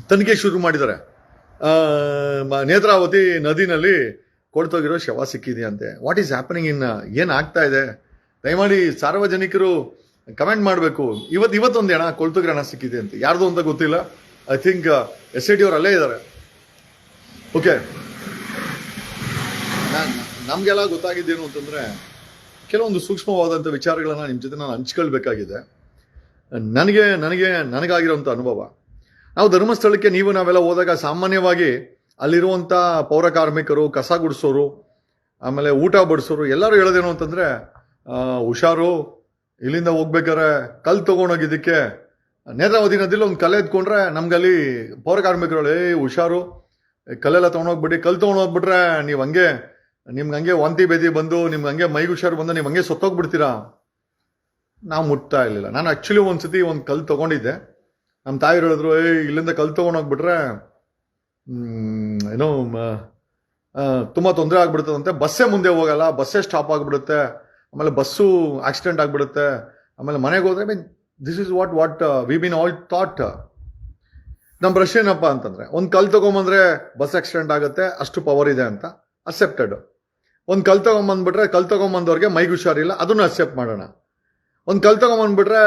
ತನಿಖೆ ಶುರು ಮಾಡಿದ್ದಾರೆ. ನೇತ್ರಾವತಿ ನದಿನಲ್ಲಿ ಕೊಳ್ತೋಗಿರೋ ಶವ ಸಿಕ್ಕಿದೆಯಂತೆ. ವಾಟ್ ಈಸ್ ಹ್ಯಾಪನಿಂಗ್ ಇನ್ ಏನಾಗ್ತಾ ಇದೆ? ದಯಮಾಡಿ ಸಾರ್ವಜನಿಕರು ಕಮೆಂಟ್ ಮಾಡಬೇಕು. ಇವತ್ತೊಂದು ಹಣ ಕೊಳ್ತೋಗಿರೋ ಹಣ ಸಿಕ್ಕಿದೆ ಅಂತ, ಯಾರ್ದು ಅಂತ ಗೊತ್ತಿಲ್ಲ. ಐ ಥಿಂಕ್ SIT ಅವ್ರು ಅಲ್ಲೇ ಇದ್ದಾರೆ. ಓಕೆ, ನಮಗೆಲ್ಲ ಗೊತ್ತಾಗಿದ್ದೇನು ಅಂತಂದರೆ, ಕೆಲವೊಂದು ಸೂಕ್ಷ್ಮವಾದಂಥ ವಿಚಾರಗಳನ್ನು ನಿಮ್ಮ ಜೊತೆ ನಾನು ಹಂಚ್ಕೊಳ್ಬೇಕಾಗಿದೆ. ನನಗಾಗಿರೋಂಥ ಅನುಭವ. ನಾವು ಧರ್ಮಸ್ಥಳಕ್ಕೆ ನಾವೆಲ್ಲ ಹೋದಾಗ ಸಾಮಾನ್ಯವಾಗಿ ಅಲ್ಲಿರುವಂಥ ಪೌರ ಕಾರ್ಮಿಕರು, ಕಸ ಗುಡಿಸೋರು, ಆಮೇಲೆ ಊಟ ಬಡಿಸೋರು ಎಲ್ಲರೂ ಹೇಳೋದೇನು ಅಂತಂದರೆ, ಹುಷಾರು, ಇಲ್ಲಿಂದ ಹೋಗ್ಬೇಕಾದ್ರೆ ಕಲ್ಲು ತೊಗೊಂಡೋಗಿದ್ದಕ್ಕೆ ನೇತ್ರಾವತಿ ನದಿಲಿ ಒಂದು ಕಲ್ಲು ಎತ್ಕೊಂಡ್ರೆ ನಮ್ಗಲ್ಲಿ ಪೌರ ಕಾರ್ಮಿಕರು ಹುಷಾರು, ಕಲ್ಲೆಲ್ಲ ತೊಗೊಂಡೋಗ್ಬಿಟ್ಟು ಕಲ್ಲು ತೊಗೊಂಡೋಗ್ಬಿಟ್ರೆ ನೀವು ನಿಮ್ಗೆ ಹಂಗೆ ವಾಂತಿ ಭೇದಿ ಬಂದು ನಿಮ್ಗೆ ಹಂಗೆ ಮೈಗೆ ಹುಷಾರು ಬಂದು ನೀವು ಹಂಗೆ ಸತ್ತೋಗ್ಬಿಡ್ತೀರಾ. ನಾವು ಮುಟ್ತಾ ಇರಲಿಲ್ಲ. ನಾನು ಆ್ಯಕ್ಚುಲಿ ಒಂದ್ಸತಿ ಒಂದು ಕಲ್ಲು ತೊಗೊಂಡಿದ್ದೆ. ನಮ್ಮ ತಾಯಿ ಹೇಳಿದ್ರು, ಇಲ್ಲಿಂದ ಕಲ್ಲು ತೊಗೊಂಡೋಗ್ಬಿಟ್ರೆ ಏನೋ ತುಂಬ ತೊಂದರೆ ಆಗ್ಬಿಡ್ತದಂತೆ, ಬಸ್ಸೇ ಮುಂದೆ ಹೋಗಲ್ಲ, ಬಸ್ಸೇ ಸ್ಟಾಪ್ ಆಗಿಬಿಡುತ್ತೆ, ಆಮೇಲೆ ಬಸ್ಸು ಆಕ್ಸಿಡೆಂಟ್ ಆಗಿಬಿಡುತ್ತೆ, ಆಮೇಲೆ ಮನೆಗೆ ಹೋದ್ರೆ this is what we been all thought. ನಮ್ಮ ಪ್ರಶ್ನೆ ಏನಪ್ಪ ಅಂತಂದರೆ, ಒಂದು ಕಲ್ಲು ತೊಗೊಂಬಂದ್ರೆ ಬಸ್ ಆಕ್ಸಿಡೆಂಟ್ ಆಗುತ್ತೆ, ಅಷ್ಟು ಪವರ್ ಇದೆ ಅಂತ ಅಕ್ಸೆಪ್ಟೆಡ್. ಒಂದು ಕಲ್ಲು ತೊಗೊಂಬಂದ್ಬಿಟ್ರೆ ಕಲ್ಲು ತೊಗೊಂಬಂದವ್ರಿಗೆ ಮೈಗೆ ಹುಷಾರಿಲ್ಲ, ಅದನ್ನು ಅಕ್ಸೆಪ್ಟ್ ಮಾಡೋಣ. ಒಂದು ಕಲ್ಲು ತೊಗೊಂಬಂದ್ಬಿಟ್ರೆ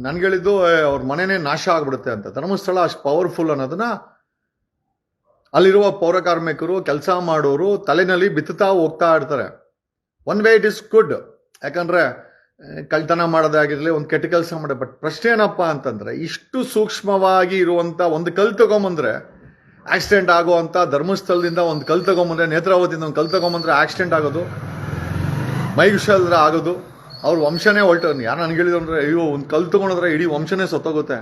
ನನ್ಗೆ ಹೇಳಿದ್ದು ಅವ್ರ ಮನೆನೇ ನಾಶ ಆಗ್ಬಿಡುತ್ತೆ ಅಂತ. ಧರ್ಮಸ್ಥಳ ಅಷ್ಟು ಪವರ್ಫುಲ್ ಅನ್ನೋದನ್ನ ಅಲ್ಲಿರುವ ಪೌರ ಕಾರ್ಮಿಕರು, ಕೆಲಸ ಮಾಡೋರು ತಲೆನಲ್ಲಿ ಬಿತ್ತುತ್ತಾ ಹೋಗ್ತಾ ಇರ್ತಾರೆ. One way it is good, ಯಾಕಂದ್ರೆ ಕಳ್ತನ ಮಾಡೋದಾಗಿರಲಿ, ಒಂದು ಕೆಟ್ಟ ಕೆಲಸ ಮಾಡಿ. ಬಟ್ ಪ್ರಶ್ನೆ ಏನಪ್ಪ ಅಂತಂದ್ರೆ, ಇಷ್ಟು ಸೂಕ್ಷ್ಮವಾಗಿ ಇರುವಂತ ಒಂದು ಕಲ್ಲು ತಗೊಂಬಂದ್ರೆ ಆಕ್ಸಿಡೆಂಟ್ ಆಗುವಂತ, ಧರ್ಮಸ್ಥಳದಿಂದ ಒಂದು ಕಲ್ಲು ತಗೊಂಬಂದ್ರೆ, ನೇತ್ರಾವತಿಯಿಂದ ಒಂದು ಕಲ್ಲು ತಗೊಂಬಂದ್ರೆ ಆಕ್ಸಿಡೆಂಟ್ ಆಗೋದು, ಮೈಗುಷಲ್ರ ಆಗೋದು, ಅವ್ರ ವಂಶನೇ ಹೊಲ್ಟು. ಯಾರು ನನಗೆ ಹೇಳಿದ್ರು ಅಂದ್ರೆ, ಅಯ್ಯೋ ಒಂದು ಕಲ್ಲು ತಗೊಂಡ್ರೆ ಇಡೀ ವಂಶನೇ ಸತ್ತೋಗುತ್ತೆ.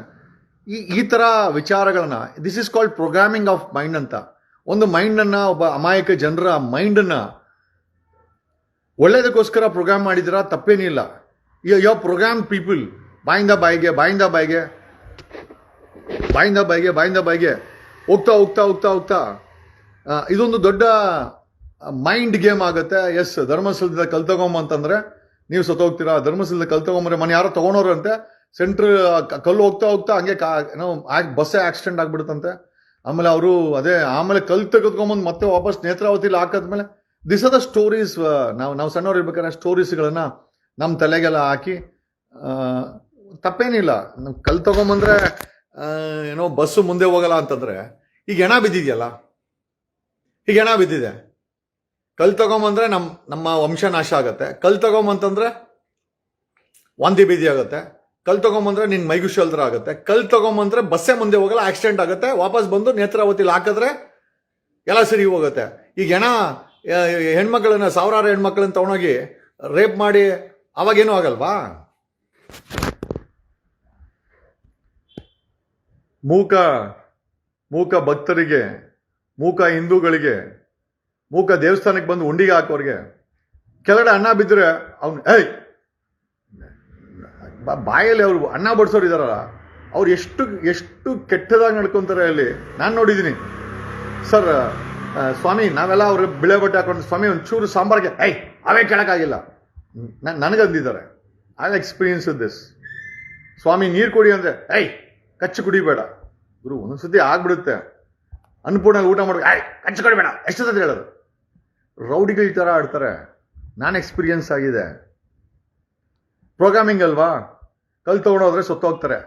ಈ ಥರ ವಿಚಾರಗಳನ್ನ, this is called programming of mind ಅಂತ. ಒಂದು ಮೈಂಡನ್ನು, ಒಬ್ಬ ಅಮಾಯಕ ಜನರ ಮೈಂಡನ್ನು ಒಳ್ಳೇದಕ್ಕೋಸ್ಕರ ಪ್ರೋಗ್ರಾಮ್ ಮಾಡಿದಿರ, ತಪ್ಪೇನಿಲ್ಲ. ಯು ಪ್ರೋಗ್ರಾಮ್ ಪೀಪಲ್ ಬಾಯಿಂದ ಬಾಯಿಗೆ ಹೋಗ್ತಾ ಇದೊಂದು ದೊಡ್ಡ ಮೈಂಡ್ ಗೇಮ್ ಆಗುತ್ತೆ. ಎಸ್, ಧರ್ಮಸ್ಥಳದಿಂದ ಕಲ್ ತಗೊಂಬಂತಂದ್ರೆ ನೀವು ಸತ್ತೋಗ್ತೀರಾ. ಧರ್ಮಸ್ಥಳದಿಂದ ಕಲ್ ತಗೊಂಬಂದ್ರೆ ಮನೆ ಯಾರೋ ತಗೊಂಡೋರು ಅಂತೆ, ಸೆಂಟ್ರ್ ಕಲ್ಲು ಹೋಗ್ತಾ ಹಂಗೆ ಬಸ್ಸೇ ಆಕ್ಸಿಡೆಂಟ್ ಆಗ್ಬಿಡುತ್ತಂತೆ. ಆಮೇಲೆ ಅವರು ಆಮೇಲೆ ಕಲ್ಲು ತೆಗೆದುಕೊಂಬಂದು ಮತ್ತೆ ವಾಪಸ್ ನೇತ್ರಾವತಿಲಿ ಹಾಕಿದ್ಮೇಲೆ, ದಿಸ್ ಆರ್ ದ ಸ್ಟೋರೀಸ್. ನಾವು ಸಣ್ಣವ್ರು ಇರ್ಬೇಕಾದ್ರೆ ಸ್ಟೋರೀಸ್ಗಳನ್ನ ನಮ್ಮ ತಲೆಗೆಲ್ಲ ಹಾಕಿ, ತಪ್ಪೇನಿಲ್ಲ. ಕಲ್ಲು ತಗೊಂಬಂದ್ರೆ ಬಸ್ಸು ಮುಂದೆ ಹೋಗಲ್ಲ ಅಂತಂದ್ರೆ, ಈಗ ಹೆಣ ಬಿದ್ದಿದೆಯಲ್ಲ, ಈಗ ಹೆಣ ಬಿದ್ದಿದೆ, ಕಲ್ಲು ತಗೊಂಬಂದ್ರೆ ನಮ್ಮ ವಂಶ ನಾಶ ಆಗತ್ತೆ. ಕಲ್ಲು ತಗೊಂಬಂತಂದ್ರೆ ವಾಂತಿ ಭೇದಿ ಆಗುತ್ತೆ. ಕಲ್ಲು ತಗೊಂಬಂದ್ರೆ ನಿನ್ ಮೈಗುಷಲ್ದ್ರ ಆಗುತ್ತೆ. ಕಲ್ಲು ತಗೊಂಬಂದ್ರೆ ಬಸ್ಸೇ ಮುಂದೆ ಹೋಗಲ್ಲ, ಆಕ್ಸಿಡೆಂಟ್ ಆಗುತ್ತೆ. ವಾಪಸ್ ಬಂದು ನೇತ್ರಾವತಿಲಿ ಹಾಕಿದ್ರೆ ಎಲ್ಲ ಸರಿ ಹೋಗುತ್ತೆ. ಈಗ ಹೆಣ್ಮಕ್ಳನ್ನ, ಸಾವಿರಾರು ಹೆಣ್ಮಕ್ಳನ್ನ ತಗೊಂಡೋಗಿ ರೇಪ್ ಮಾಡಿ ಅವಾಗೇನೂ ಆಗಲ್ವಾ? ಮೂಕ ಭಕ್ತರಿಗೆ, ಮೂಕ ಹಿಂದೂಗಳಿಗೆ, ಮೂಕ ದೇವಸ್ಥಾನಕ್ಕೆ ಬಂದು ಉಂಡಿಗೆ ಹಾಕೋರಿಗೆ ಕೆಳಗಡೆ ಅನ್ನ ಬಿದ್ದರೆ ಅವ್ನು ಬಾಯಲ್ಲಿ ಅವ್ರು ಅನ್ನ ಬಡಿಸೋರು ಇದಾರಲ್ಲ, ಅವ್ರು ಎಷ್ಟು ಕೆಟ್ಟದಾಗಿ ನಡ್ಕೊಂತಾರೆ. ಅಲ್ಲಿ ನಾನು ನೋಡಿದ್ದೀನಿ. ಸರ್ ಸ್ವಾಮಿ, ನಾವೆಲ್ಲ ಅವ್ರು ಬಿಳೆ ಬಟ್ಟೆ ಹಾಕೊಂಡು, ಸ್ವಾಮಿ ಒಂಚೂರು ಸಾಂಬಾರ್ಗೆ ಅವೇ ಕೇಳಕ್ಕಾಗಿಲ್ಲ ನನಗಂದಿದ್ದಾರೆ. I experience this. ಸ್ವಾಮಿ ನೀರು ಕುಡಿ ಅಂದ್ರೆ ಕಚ್ಚು ಕುಡಿಬೇಡ ಗುರು. ಒಂದೊಂದ್ಸತಿ ಆಗ್ಬಿಡುತ್ತೆ. ಅನ್ನಪೂರ್ಣಲ್ಲಿ ಊಟ ಮಾಡಿ ಕಚ್ಚು ಕುಡಿಬೇಡ ಎಷ್ಟೊತ್ತ ಹೇಳೋದು. ರೌಡಿಗಳ ಥರ ಆಡ್ತಾರೆ. ನಾನು ಎಕ್ಸ್ಪೀರಿಯನ್ಸ್ ಆಗಿದೆ. ಪ್ರೋಗ್ರಾಮಿಂಗ್ ಅಲ್ವಾ? ಕಲ್ಲು ತಗೊಂಡೋದ್ರೆ ಸತ್ತೋಗ್ತಾರೆ.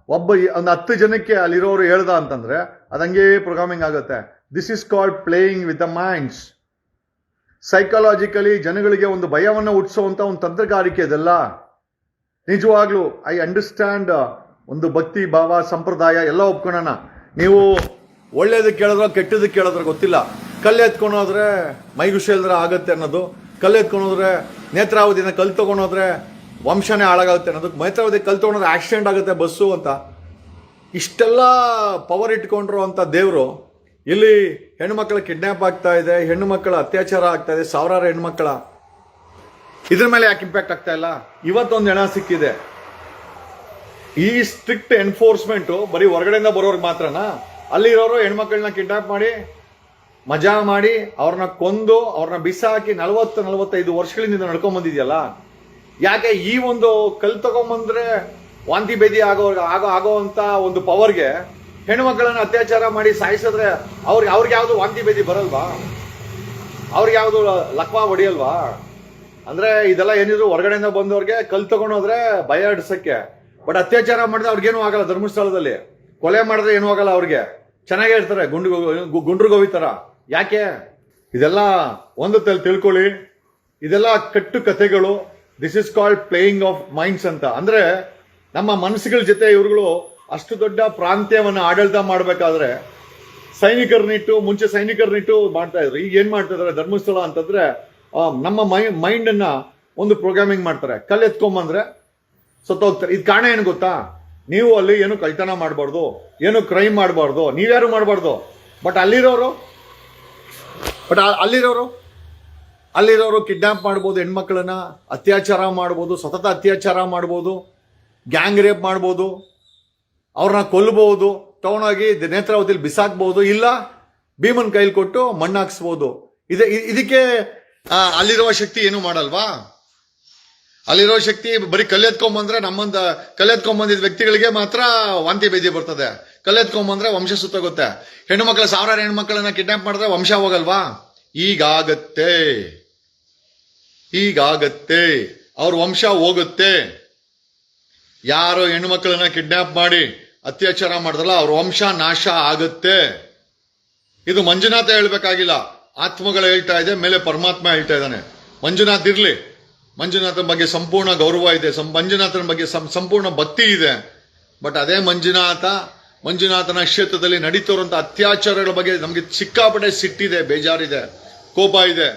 ಒಂದು 10 ಜನಕ್ಕೆ ಅಲ್ಲಿರೋರು ಹೇಳ್ದ ಅಂತಂದ್ರೆ ಅದಂಗೆ ಪ್ರೋಗ್ರಾಮಿಂಗ್ ಆಗುತ್ತೆ. This is called playing with the minds. Psychologically ಜನಗಳಿಗೆ ಒಂದು ಭಯವನ್ನು ಹುಟ್ಟಿಸುವಂತ ಒಂದು ತಂತ್ರಗಾರಿಕೆ ಇದೆಲ್ಲ. ನಿಜವಾಗ್ಲೂ ಐ ಅಂಡರ್ಸ್ಟ್ಯಾಂಡ್. ಒಂದು ಭಕ್ತಿ ಭಾವ ಸಂಪ್ರದಾಯ ಎಲ್ಲ ಒಪ್ಕೊಳ್ಳೋಣ. ನೀವು ಒಳ್ಳೇದಕ್ಕೆ ಕೇಳಿದ್ರೆ ಕೆಟ್ಟದಕ್ಕೆ ಕೇಳಿದ್ರೆ ಗೊತ್ತಿಲ್ಲ. ಕಲ್ಲು ಎತ್ಕೊಂಡೋದ್ರೆ ಮೈಗುಷೇಲ್ದ್ರ ಆಗತ್ತೆ ಅನ್ನೋದು, ಕಲ್ಲು ಎತ್ಕೊಂಡೋದ್ರೆ ನೇತ್ರಾವತಿನ ಕಲ್ಲು ತಗೊಂಡೋದ್ರೆ ವಂಶನೇ ಹಾಳಾಗುತ್ತೆ ಅನ್ನೋದು, ನೇತ್ರಾವತಿ ಕಲ್ಲು ತಗೊಂಡ್ರೆ ಆಕ್ಸಿಡೆಂಟ್ ಆಗುತ್ತೆ ಬಸ್ಸು ಅಂತ. ಇಷ್ಟೆಲ್ಲ ಪವರ್ ಇಟ್ಕೊಂಡ್ರು ಅಂತ ದೇವರು ಇಲ್ಲಿ ಹೆಣ್ಣುಮಕ್ಕಳ ಕಿಡ್ನಾಪ್ ಆಗ್ತಾ ಇದೆ, ಹೆಣ್ಣು ಮಕ್ಕಳ ಅತ್ಯಾಚಾರ ಆಗ್ತಾ ಇದೆ, ಸಾವಿರಾರು ಹೆಣ್ಮಕ್ಕಳ. ಇದ್ರ ಮೇಲೆ ಯಾಕೆ ಇಂಪ್ಯಾಕ್ಟ್ ಆಗ್ತಾ ಇಲ್ಲ? ಇವತ್ತೊಂದು ಹೆಣ ಸಿಕ್ಕಿದೆ. ಈ ಸ್ಟ್ರಿಕ್ಟ್ ಎನ್ಫೋರ್ಸ್ಮೆಂಟು ಬರೀ ಹೊರಗಡೆಯಿಂದ ಬರೋರ್ಗೆ ಮಾತ್ರನಾ? ಅಲ್ಲಿರೋರು ಹೆಣ್ಮಕ್ಳನ್ನ ಕಿಡ್ನಾಪ್ ಮಾಡಿ, ಮಜಾ ಮಾಡಿ, ಅವ್ರನ್ನ ಕೊಂದು, ಅವ್ರನ್ನ ಬಿಸಾಕಿ 40-45 ವರ್ಷಗಳಿಂದ ನಡ್ಕೊಂಡ್ ಬಂದಿದ್ಯಲ್ಲ. ಯಾಕೆ ಈ ಒಂದು ಕಲ್ಲು ತಗೊಂಬಂದ್ರೆ ವಾಂತಿ ಭೇದಿ ಆಗೋಂತ ಒಂದು ಪವರ್ಗೆ ಹೆಣ್ಮಕ್ಳನ್ನ ಅತ್ಯಾಚಾರ ಮಾಡಿ ಸಾಯಿಸಿದ್ರೆ ಅವ್ರಿಗೆ ಯಾವ್ದು ವಾಂತಿ ಭೇದಿ ಬರಲ್ವಾ? ಅವ್ರಿಗೆ ಯಾವ್ದು ಲಕ್ವಾ ಹೊಡಿಯಲ್ವಾ? ಅಂದ್ರೆ ಇದೆಲ್ಲ ಏನಿದ್ರು ಹೊರಗಡೆಯಿಂದ ಬಂದವ್ರಿಗೆ ಕಲ್ ತಗೊಂಡೋದ್ರೆ ಭಯ ಹಿಡ್ಸಕ್ಕೆ. ಬಟ್ ಅತ್ಯಾಚಾರ ಮಾಡಿದ್ರೆ ಅವ್ರಿಗೇನು ಆಗಲ್ಲ. ಧರ್ಮಸ್ಥಳದಲ್ಲಿ ಕೊಲೆ ಮಾಡಿದ್ರೆ ಏನೂ ಆಗಲ್ಲ ಅವ್ರಿಗೆ, ಚೆನ್ನಾಗೇ ಇರ್ತಾರೆ ಗುಂಡ್ರಿಗೋವಿ ತರ. ಯಾಕೆ? ಇದೆಲ್ಲ ಒಂದು ತಿಳ್ಕೊಳ್ಳಿ, ಇದೆಲ್ಲ ಕಟ್ಟು ಕಥೆಗಳು. This is called playing of minds ಅಂತ. ಅಂದ್ರೆ ನಮ್ಮ ಮನಸ್ಸುಗಳ ಜೊತೆ ಇವ್ರುಗಳು ಅಷ್ಟು ದೊಡ್ಡ ಪ್ರಾಂತ್ಯವನ್ನ ಆಡಳಿತ ಮಾಡ್ಬೇಕಾದ್ರೆ ಮುಂಚೆ ಸೈನಿಕರನ್ನಿಟ್ಟು ಮಾಡ್ತಾ ಇದ್ರು. ಈಗ ಏನ್ ಮಾಡ್ತಾ ಇದಾರೆ ಧರ್ಮಸ್ಥಳ ಅಂತಂದ್ರೆ ನಮ್ಮ ಮೈಂಡ್ ಅನ್ನ ಒಂದು ಪ್ರೋಗ್ರಾಮಿಂಗ್ ಮಾಡ್ತಾರೆ. ಕಲ್ಲು ಎತ್ಕೊಂಬಂದ್ರೆ ಸತ್ತೋಗ್ತಾರೆ. ಇದು ಕಾರಣ ಏನು ಗೊತ್ತಾ? ನೀವು ಅಲ್ಲಿ ಏನು ಕಳ್ತನ ಮಾಡಬಾರ್ದು, ಏನು ಕ್ರೈಮ್ ಮಾಡಬಾರ್ದು, ನೀವ್ಯಾರು ಮಾಡಬಾರ್ದು. ಬಟ್ ಅಲ್ಲಿರೋರು ಕಿಡ್ನಾಪ್ ಮಾಡ್ಬೋದು, ಹೆಣ್ಮಕ್ಳನ್ನ ಅತ್ಯಾಚಾರ ಮಾಡ್ಬೋದು, ಸತತ ಅತ್ಯಾಚಾರ ಮಾಡ್ಬೋದು, ಗ್ಯಾಂಗ್ ರೇಪ್ ಮಾಡ್ಬೋದು, ಅವ್ರನ್ನ ಕೊಲ್ಲಬಹುದು, ತಗೊಂಡೋಗಿ ನೇತ್ರಾವತಿಲಿ ಬಿಸಾಕ್ಬಹುದು, ಇಲ್ಲ ಭೀಮನ್ ಕೈಲಿ ಕೊಟ್ಟು ಮಣ್ಣಾಕ್ಸ್ಬೋದು. ಇದಕ್ಕೆ ಅಲ್ಲಿರುವ ಶಕ್ತಿ ಏನು ಮಾಡಲ್ವಾ? ಅಲ್ಲಿರೋ ಶಕ್ತಿ ಬರೀ ಕಲ್ಲೆತ್ಕೊಂಬಂದ್ರೆ ಕಲ್ಲೆತ್ಕೊಂಬಂದಿದ್ದ ವ್ಯಕ್ತಿಗಳಿಗೆ ಮಾತ್ರ ವಾಂತಿ ಭೇದಿ ಬರ್ತದೆ. ಕಲ್ಲೆತ್ಕೊಂಬಂದ್ರೆ ವಂಶ ಸುತ್ತೋಗುತ್ತೆ. ಸಾವಿರಾರು ಹೆಣ್ಮಕ್ಳನ್ನ ಕಿಡ್ನಾಪ್ ಮಾಡಿದ್ರೆ ವಂಶ ಹೋಗಲ್ವಾ? ಈಗಾಗತ್ತೆ, ಅವ್ರ ವಂಶ ಹೋಗುತ್ತೆ. ಯಾರು ಹೆಣ್ಮಕ್ಳನ್ನ ಕಿಡ್ನಾಪ್ ಮಾಡಿ ಅತ್ಯಾಚಾರ ಮಾಡಿದ್ರಲ್ಲ ಅವ್ರ ವಂಶ ನಾಶ ಆಗುತ್ತೆ. ಇದು ಮಂಜುನಾಥ ಹೇಳ್ಬೇಕಾಗಿಲ್ಲ, ಆತ್ಮಗಳು ಹೇಳ್ತಾ ಇದೆ, ಮೇಲೆ ಪರಮಾತ್ಮ ಹೇಳ್ತಾ ಇದ್ದಾನೆ. ಮಂಜುನಾಥನ ಬಗ್ಗೆ ಸಂಪೂರ್ಣ ಗೌರವ ಇದೆ, ಮಂಜುನಾಥನ ಬಗ್ಗೆ ಸಂಪೂರ್ಣ ಭಕ್ತಿ ಇದೆ. ಬಟ್ ಅದೇ ಮಂಜುನಾಥನ ಕ್ಷೇತ್ರದಲ್ಲಿ ನಡೀತಿರುವಂತ ಅತ್ಯಾಚಾರಗಳ ಬಗ್ಗೆ ನಮಗೆ ಸಿಕ್ಕಾಪಟ್ಟೆ ಸಿಟ್ಟಿದೆ, ಬೇಜಾರಿದೆ, ಕೋಪ ಇದೆ.